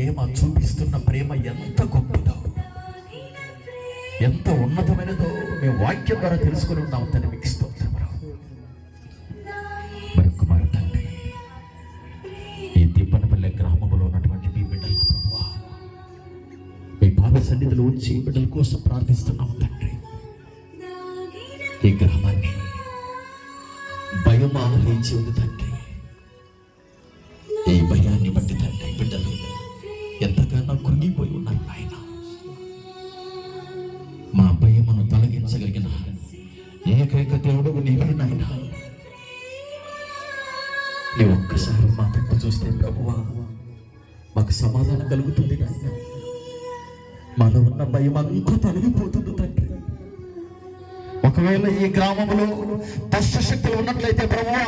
ప్రేమ చూపిస్తున్న ప్రేమ ఎంత గొప్పదో, ఎంత ఉన్నతమైనదో మేము వాక్యం ద్వారా తెలుసుకుని ఉన్నాం. తండ్రి మీకు స్తోత్రం. మరొక మాట తండ్రి, ఈ దీపనపల్లె గ్రామంలో ఉన్నటువంటి మీ బిడ్డల ప్రభువా, మీ పాద సన్నిధిలో ఉంచి బిడ్డల కోసం ప్రార్థిస్తున్నాము తండ్రి. ఈ గ్రామాన్ని భయం ఆవరించి ఉంది తండ్రి. ఈ భయాన్ని బట్టి తండ్రి బిడ్డలు ఎంతగానో కృంగిపోయి ఉన్నారు నాయన. మా భయమును తొలగించగలిగిన ఏకైక దేవుడు నీవే నాయన. నీ ఒక్కసారి మా పెద్ద చూస్తే ప్రభువా మాకు సమాధానం కలుగుతుంది నాయన. మాలో ఉన్న భయం అంతా తొలగిపోతుంది తండ్రి. ఒకవేళ ఈ గ్రామంలో దుష్ట శక్తులు ఉన్నట్లయితే ప్రభువా